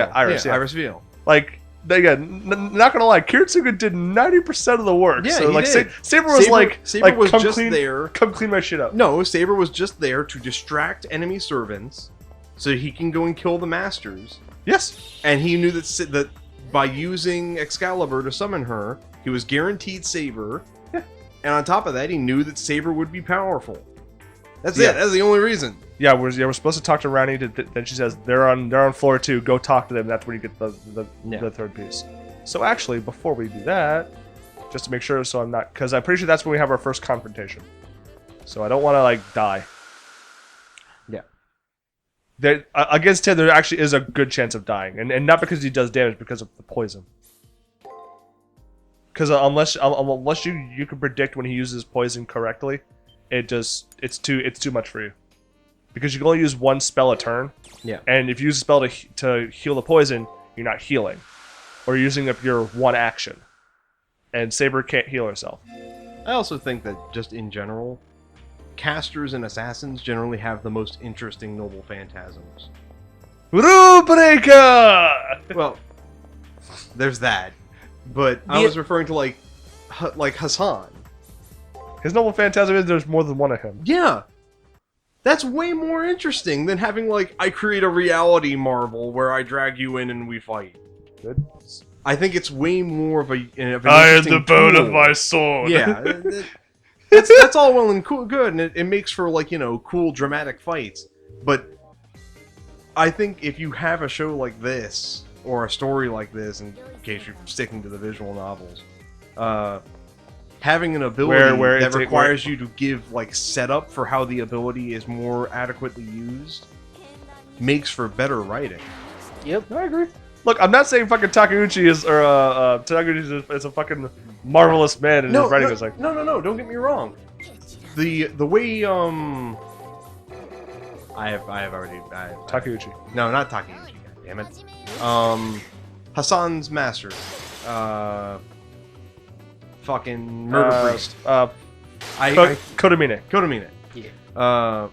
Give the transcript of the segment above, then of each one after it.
Yeah, Iris. Yeah, Iris Veal. Like, again, not gonna lie, Kiritsugu did 90% of the work. Yeah, so he like did. Saber was Saber was come just clean, there. Come clean my shit up. No, Saber was just there to distract enemy servants, so he can go and kill the masters. Yes. And he knew that by using Excalibur to summon her, he was guaranteed Saber. Yeah. And on top of that, he knew that Saber would be powerful. That's it. That's the only reason. Yeah, we're supposed to talk to Rani. Then she says they're on floor 2. Go talk to them. That's when you get the third piece. So actually, before we do that, just to make sure, so I'm not, because I'm pretty sure that's when we have our first confrontation. So I don't want to like die. Yeah. Against Tim, there actually is a good chance of dying, and not because he does damage, because of the poison. Because unless you can predict when he uses poison correctly, it's too much for you. Because you can only use one spell a turn. Yeah. And if you use a spell to heal the poison, you're not healing, or you're using up your one action. And Saber can't heal herself. I also think that just in general, casters and assassins generally have the most interesting noble phantasms. Rubrika! Well, there's that. But I was referring to like Hassan. His noble phantasm is there's more than one of him. Yeah. That's way more interesting than having like, I create a reality marvel where I drag you in and we fight. Good. I think it's way more of an I am the bone of my sword. Yeah. That's all well and good, and it makes for like, cool dramatic fights. But I think if you have a show like this, or a story like this, in case you're sticking to the visual novels, having an ability that requires you to give like setup for how the ability is more adequately used makes for better writing. Yep, I agree. Look, I'm not saying fucking Takeuchi is a fucking marvelous man in his writing. No, don't get me wrong. The way I have Takeuchi. No, not Takeuchi. God damn it. Hassan's master. Fucking murder priest. Kotomine. Kotomine. Yeah.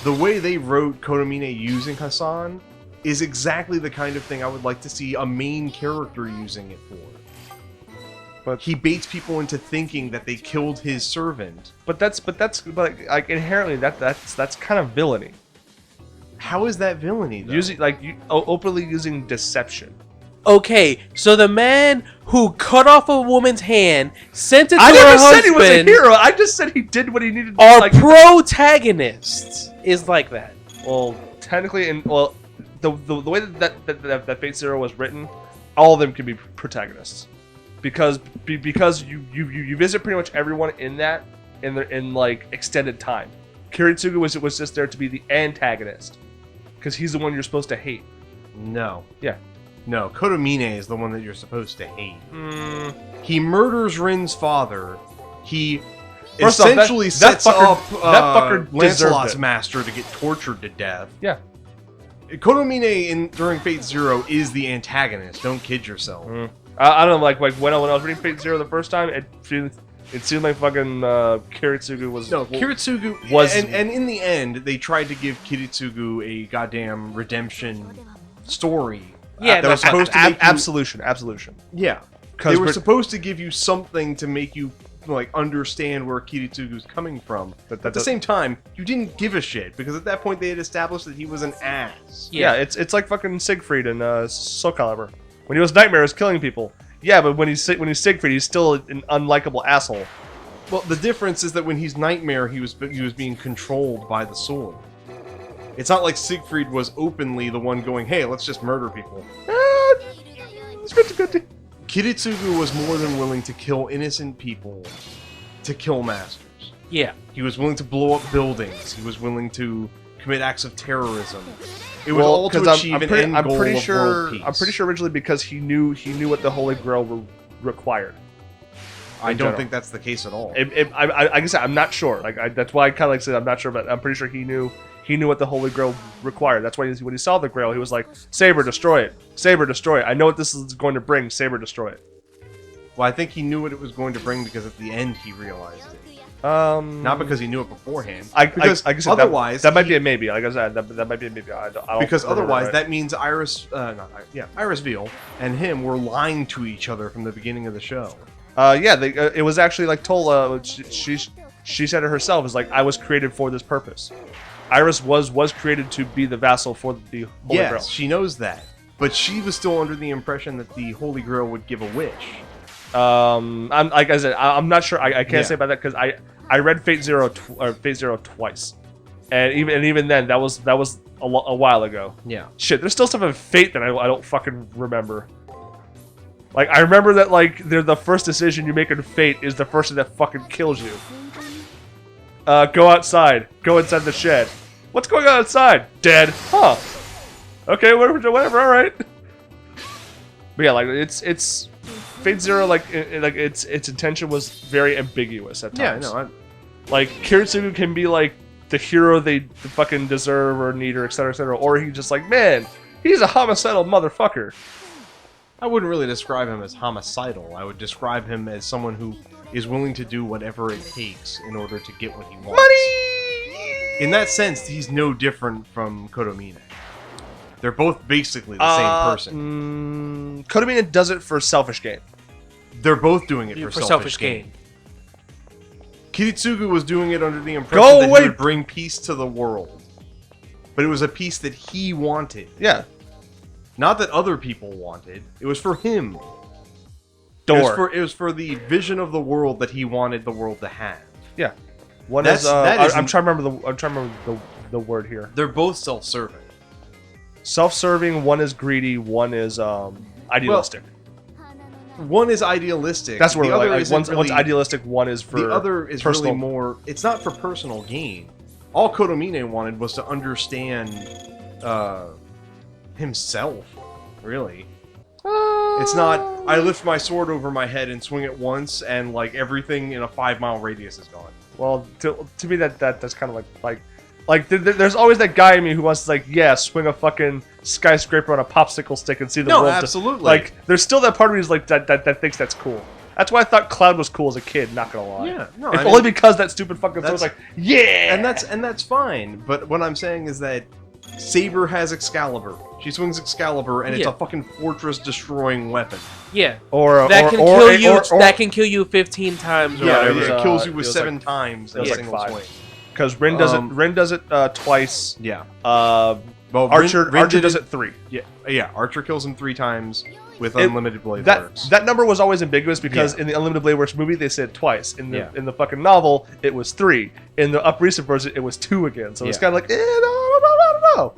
The way they wrote Kotomine using Hassan is exactly the kind of thing I would like to see a main character using it for. But he baits people into thinking that they killed his servant. But like inherently that's kind of villainy. How is that villainy though? Openly using deception. Okay, so the man who cut off a woman's hand, sent it to I her never husband, said he was a hero. I just said he did what he needed to do. Our protagonists is like that. Well, technically, the way that Fate Zero was written, all of them can be protagonists, because you visit pretty much everyone in that in like extended time. Kiritsugu was just there to be the antagonist, because he's the one you're supposed to hate. No. Yeah. No, Kotomine is the one that you're supposed to hate. He murders Rin's father. He essentially sets up Lancelot's master to get tortured to death. Yeah. Kotomine during Fate Zero is the antagonist. Don't kid yourself. I don't know, like when I was reading Fate Zero the first time, it seemed like fucking Kiritsugu was... No, Kiritsugu was... And in the end, they tried to give Kiritsugu a goddamn redemption story. Yeah, that was supposed to make absolution. Yeah. They were supposed to give you something to make you like understand where Kiritsugu's coming from. But at the same time, you didn't give a shit, because at that point they had established that he was an ass. Yeah, it's like fucking Siegfried in Soul Calibur. When he was Nightmare, he was killing people. Yeah, but when he's Siegfried, he's still an unlikable asshole. Well, the difference is that when he's Nightmare, he was being controlled by the sword. It's not like Siegfried was openly the one going, hey, let's just murder people. It's 50-50. Kiritsugu was more than willing to kill innocent people to kill masters. Yeah. He was willing to blow up buildings. He was willing to commit acts of terrorism. It was all to achieve an end goal of world peace. I'm pretty sure originally because he knew what the Holy Grail required. I don't think that's the case at all. I guess I'm not sure. That's why I kind of like said I'm not sure, but I'm pretty sure he knew what the Holy Grail required. That's why when he saw the Grail, he was like, Saber, destroy it. Saber, destroy it. I know what this is going to bring. Saber, destroy it. Well, I think he knew what it was going to bring because at the end he realized it. Not because he knew it beforehand. Because because otherwise that might be a maybe. Like I said, that might be a maybe. I don't because remember, otherwise right? that means Iris Veal and him were lying to each other from the beginning of the show. Yeah, it was actually like told. She said it herself. Is like I was created for this purpose. Iris was created to be the vassal for the Holy Grail. Yes, she knows that, but she was still under the impression that the Holy Grail would give a wish. I'm like I said, I'm not sure. I can't Yeah. say about that because I read Fate Zero twice, and even then that was a while ago. Yeah. Shit, there's still stuff in Fate that I don't fucking remember. Like I remember that like the first decision you make in Fate is the first thing that fucking kills you. Go outside. Go inside the shed. What's going on outside? Dead. Huh. Okay, whatever. All right. But yeah, like it's Fate Zero. Like its intention was very ambiguous at times. Yeah, no. Like Kiritsugu can be like the hero they fucking deserve or need or etc. Or he's just like, man, he's a homicidal motherfucker. I wouldn't really describe him as homicidal. I would describe him as someone who is willing to do whatever it takes in order to get what he wants. Money. In that sense, he's no different from Kodomine. They're both basically the same person. Kodomine does it for selfish gain. They're both doing it for selfish gain. Kiritsugu was doing it under the impression that he would bring peace to the world. But it was a peace that he wanted. Yeah. Not that other people wanted. It was for him. Door. It was for the vision of the world that he wanted the world to have. Yeah. One That's- is. that is- I'm trying to remember the word here. They're both self-serving. Self-serving. One is greedy. One is idealistic. One is idealistic. That's where the we're other like isn't one's really, idealistic. One is for the other is personal. really more. It's not for personal gain. All Kodomine wanted was to understand himself. Really, it's not. I lift my sword over my head and swing it once, and like everything in a 5-mile radius is gone. Well, to me that's kind of like there's always that guy in me who wants to like swing a fucking skyscraper on a popsicle stick and see the No, world. absolutely. Like there's still that part of me who's like that thinks that's cool. That's why I thought Cloud was cool as a kid. Not gonna lie. Yeah, no, It's I only mean, because that stupid fucking thing was like and that's fine. But what I'm saying is that Saber has Excalibur. She swings Excalibur, and it's a fucking fortress-destroying weapon. Yeah. that That can kill you 15 times or whatever. It kills you with it was 7 times in a was like single 5. swing. because Rin does it. Rin does it twice. Yeah. Well, Rin Archer did does it 3. Yeah. Archer kills him 3 times with Unlimited Blade Works. That number was always ambiguous because in the Unlimited Blade Works movie they said twice. In the fucking novel it was 3. In the up recent version it was 2 again. So it's kind of like I don't know.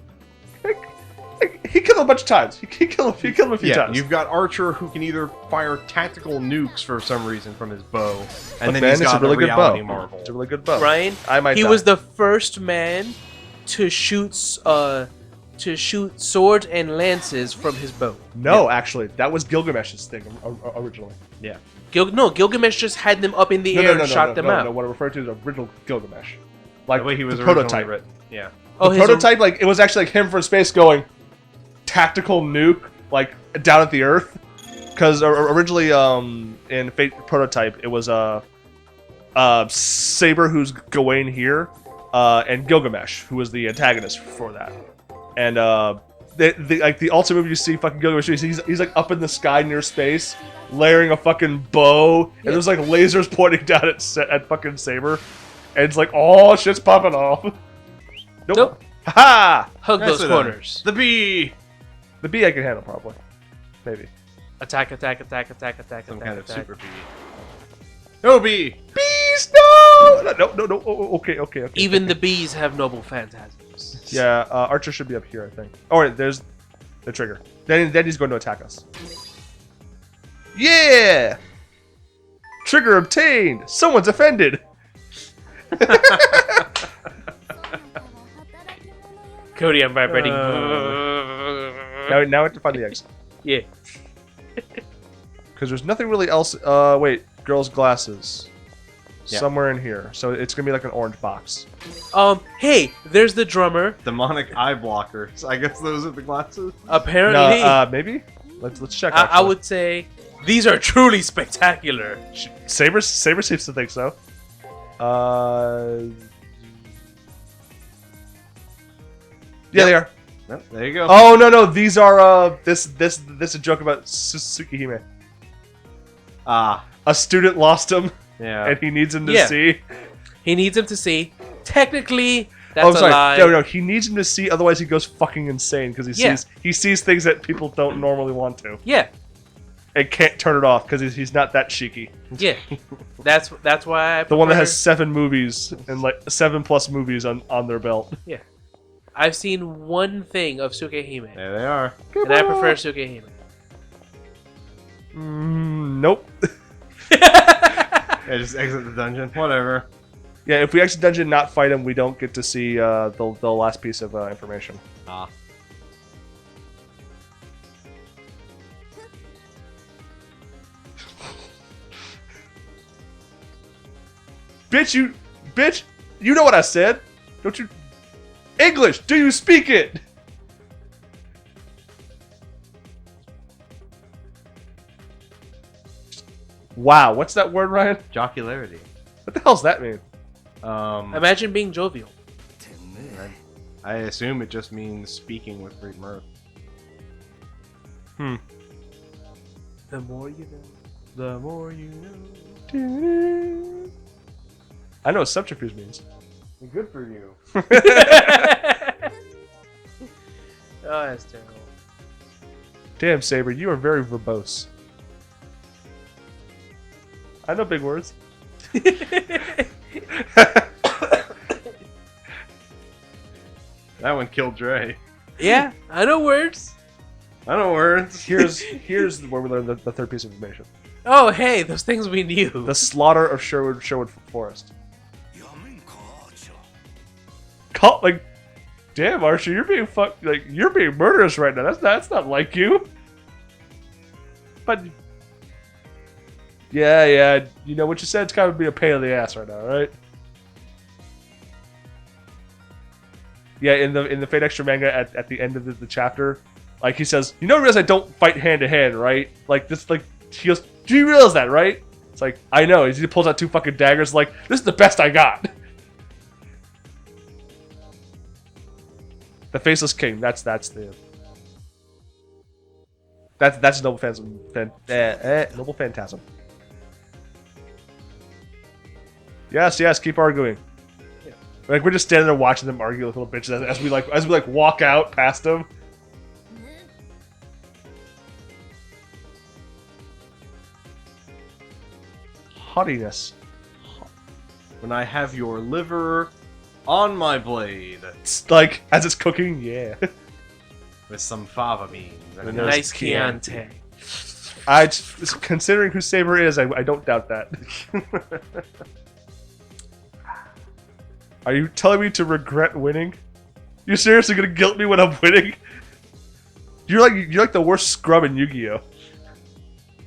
He killed him a bunch of times. He killed him a few times. You've got Archer who can either fire tactical nukes for some reason from his bow, and then man, he's it's got a really good bow. reality marvel. It's a really good bow. Ryan, he was the first man to shoot swords and lances from his bow. No, actually, that was Gilgamesh's thing originally. Yeah. Gilgamesh just had them up in the air and shot them out. No, what I refer to is original Gilgamesh. Like The way he was the originally prototype. written. Yeah. Oh, The prototype, like it was actually like him from space going tactical nuke like down at the Earth. Because originally, in Fate Prototype, it was Saber, who's Gawain here, and Gilgamesh, who was the antagonist for that. And the ultimate movie you see fucking Gilgamesh, he's like up in the sky near space, layering a fucking bow, and there's like lasers pointing down at fucking Saber, and it's like, oh, shit's popping off. Nope. Ha! Hug those corners. The bee! The bee I can handle probably, maybe. Attack. Some kind of super bee. No bee! Bees, no! No. Oh, okay. Even the bees have noble phantasms. Yeah, Archer should be up here, I think. Oh, wait, there's the trigger. Then he's going to attack us. Yeah! Trigger obtained! Someone's offended! Cody, I'm vibrating. Now we have to find the eggs. Yeah. Because there's nothing really else. Wait, girl's glasses. Yeah. Somewhere in here. So it's going to be like an orange box. Hey, there's the drummer. Demonic eye blockers. I guess those are the glasses. Apparently, No, maybe? Let's check. I would say these are truly spectacular. Saber seems to think so. Yeah, they are. Yep, there you go. Oh no, these are this is a joke about Tsukihime. Ah, A student lost him, yeah. and he needs him to Yeah. see. He needs him to see. Technically, that's Oh, I'm sorry. a lie. No, he needs him to see. Otherwise, he goes fucking insane because Yeah. he sees things that people don't normally want to, Yeah, and can't turn it off because he's not that cheeky. yeah. That's why I The one that prefer- has 7 movies and like 7+ movies on their belt. Yeah. I've seen one thing of Tsukihime, There they are. and I prefer Tsukihime. Nope. Yeah, just exit the dungeon. Whatever. Yeah, if we exit dungeon, not fight him, we don't get to see the last piece of information. Ah. Bitch, you know what I said? Don't you? English, do you speak it? Wow, what's that word, Ryan? Jocularity. What the hell's that mean? Imagine being jovial. I assume it just means speaking with great mirth. The more you know. The more you know. I know what subterfuge means. Good for you. Oh, that's terrible. Damn, Saber, you are very verbose. I know big words. That one killed Dre. Yeah, I know words. I know words. Here's where we learn the third piece of information. Oh, hey, those things we knew. The slaughter of Sherwood Forest. Like, damn, Archer, you're being you're being murderous right now. That's not like you. But yeah, you know what you said. It's kind of be a pain in the ass right now, right? Yeah, in the Fate Extra manga at the end of the chapter, like he says, you know, realize I don't fight hand to hand, right? Like this, like he goes, do you realize that, right? It's like I know. He pulls out 2 fucking daggers, like this is the best I got. The Faceless King. That's Noble Phantasm. Noble Phantasm. Yes. Keep arguing. Yeah. Like we're just standing there watching them argue like little bitches as we walk out past them. Haughtiness. When I have your liver on my blade It's like as it's cooking, yeah. with some fava beans. And And Nice Chianti. Chianti. Considering who Saber is, I don't doubt that. Are you telling me to regret winning? You seriously gonna guilt me when I'm winning? You're like the worst scrub in Yu-Gi-Oh.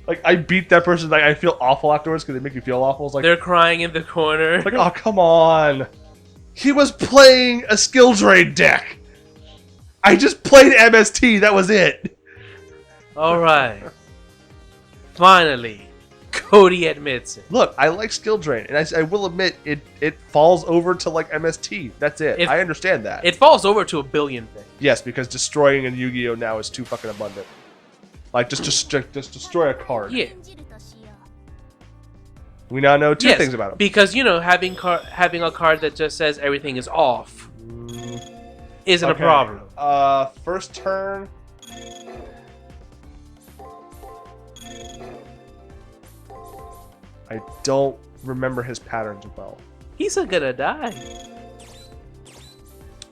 Like I beat that person, like I feel awful afterwards because they make me feel awful. It's like, They're crying in the corner. like, oh come on. He was playing a skill drain deck. I just played MST. That was it. All right. Finally, Cody admits it. Look, I like skill drain, and I will admit it falls over to like MST. That's it. I understand that. It falls over to a billion things. Yes, because destroying in Yu-Gi-Oh now is too fucking abundant. Like just destroy a card. Yeah. We now know two Yes, things about him. because having a card that just says everything is off isn't a problem. First turn. I don't remember his patterns well. He's gonna die.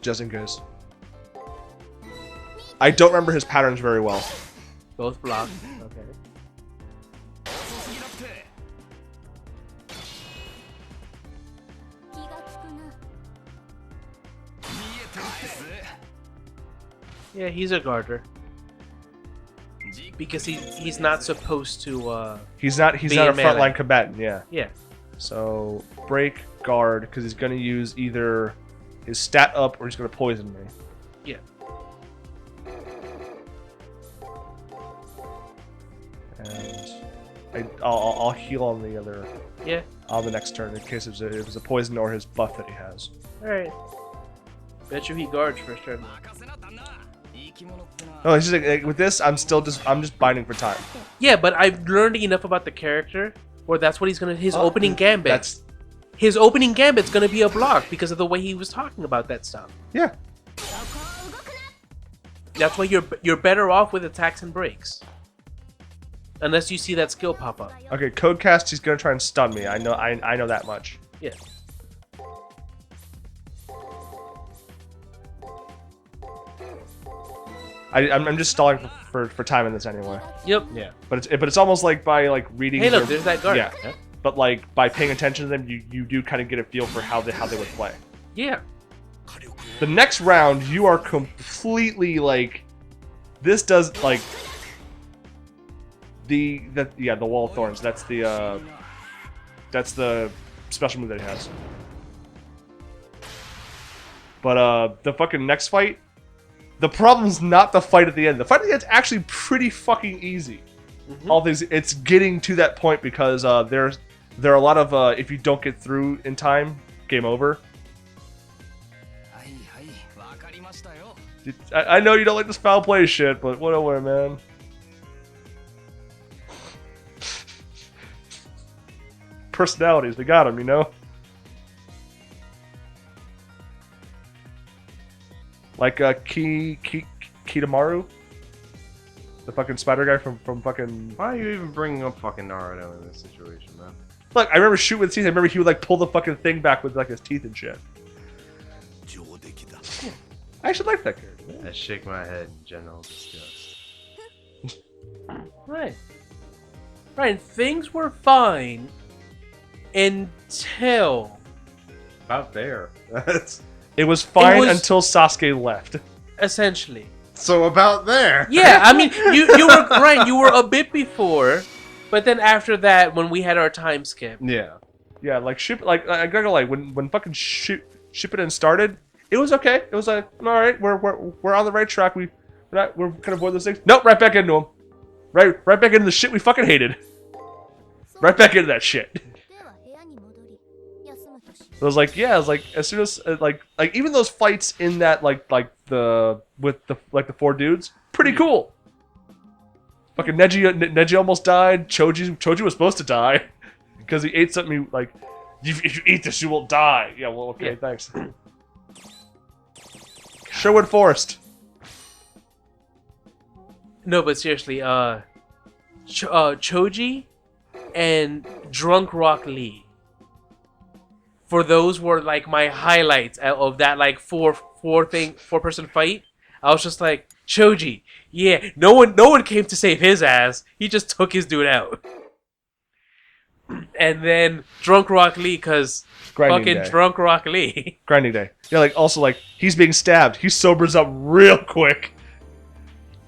Just in case. I don't remember his patterns very well. Both block. Okay. Yeah, he's a guarder. Because he's not supposed to. He's not Be a a melee. frontline combatant. Yeah. Yeah. So break guard because he's gonna use either his stat up or he's gonna poison me. Yeah. And I'll heal on the other. Yeah. on the next turn in case it was a poison or his buff that he has. Alright. Bet you he guards first turn. No, it's just like, with this, I'm just binding for time. Yeah, but I've learned enough about the character where that's what he's gonna. His opening gambit. His opening gambit's gonna be a block because of the way he was talking about that stuff. Yeah. That's why you're better off with attacks and breaks. Unless you see that skill pop up. Okay, Codecast, he's gonna try and stun me. I know that much. Yeah. I'm just stalling for time in this anyway. Yep. Yeah. But it's almost like by like reading. Hey, look, there's that guard. Yeah. But like by paying attention to them, you do kind of get a feel for how they would play. Yeah. The next round, you are completely like, this does like the wall of thorns. That's the special move that he has. But the fucking next fight, the problem's not the fight at the end. The fight at the end's actually pretty fucking easy. All things, it's getting to that point because there are a lot of if you don't get through in time, game over. I know you don't like this foul play shit, but whatever, man. Personalities, we got them, you know? Like Kitamaru? The fucking spider guy from fucking... Why are you even bringing up fucking Naruto in this situation, man? Look, I remember shooting with his teeth. I remember he would like pull the fucking thing back with like his teeth and shit. I actually like that character. I shake my head in general disgust. Right. Right, things were fine until... About there. It was fine was- until Sasuke left. Essentially. So about there. Yeah, I mean, you were right, you were a bit before, but then after that, when we had our time skip. Yeah. Yeah, like I gotta go, like when fucking Shippuden started, it was okay. It was like, all right, we're on the right track. We're kind of avoid those things. Nope, right back into them. Right back into the shit we fucking hated. Right back into that shit. So I was like, yeah, I was like, as soon as like even those fights in that with the four dudes, pretty cool. Fucking Neji almost died. Choji was supposed to die because he ate something. Like, if you eat this, you will die. Yeah, well, okay, thanks. Sherwood Forest. No, but seriously, Choji and Drunk Rock Lee. For those were like my highlights of that like four person fight. I was just like, Choji, yeah, no one came to save his ass. He just took his dude out. And then Drunk Rock Lee, cause Grinding fucking day. Drunk Rock Lee. Grinding day. Yeah, like also like he's being stabbed. He sobers up real quick.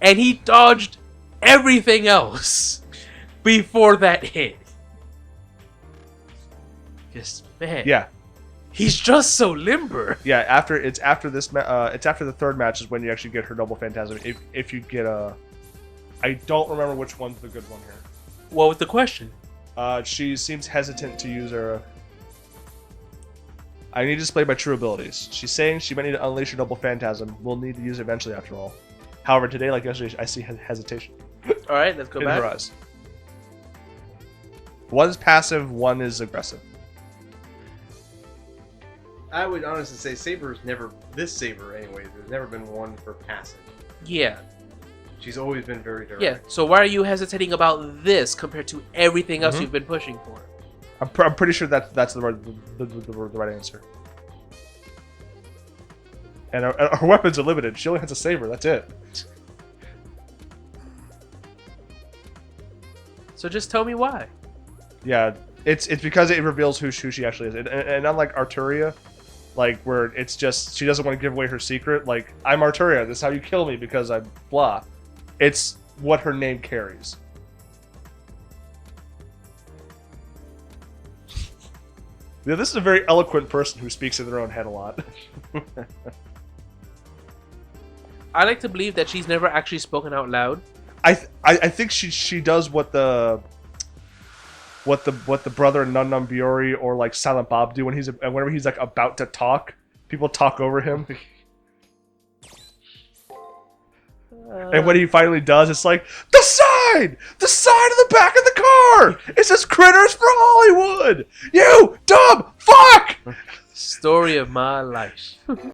And he dodged everything else before that hit. Just man. Yeah. He's just so limber. Yeah, after the third match is when you actually get her Noble Phantasm. If you get I don't remember which one's the good one here. What was the question? She seems hesitant to use her. I need to display my true abilities. She's saying she might need to unleash her Noble Phantasm. We'll need to use it eventually, after all. However, today, like yesterday, I see hesitation All right, let's go in back. her eyes. One is passive, one is aggressive. I would honestly say Saber's never... This Saber, anyways, there's never been one for passive. Yeah. She's always been very direct. Yeah. So why are you hesitating about this compared to everything else you've been pushing for? I'm pretty sure that's the right answer. And her weapons are limited. She only has a saber. That's it. So just tell me why. Yeah, it's because it reveals who she actually is, and unlike Arturia, like where it's just she doesn't want to give away her secret. Like, I'm Arturia. This is how you kill me because I'm blah. It's what her name carries. Yeah, this is a very eloquent person who speaks in their own head a lot. I like to believe that she's never actually spoken out loud. I think she does what the what the brother in Nun Nun Biori or like Silent Bob do when whenever he's like about to talk, people talk over him. And when he finally does, it's like, the sign of the back of the car. It says "Critters for Hollywood." You dumb fuck. Story of my life.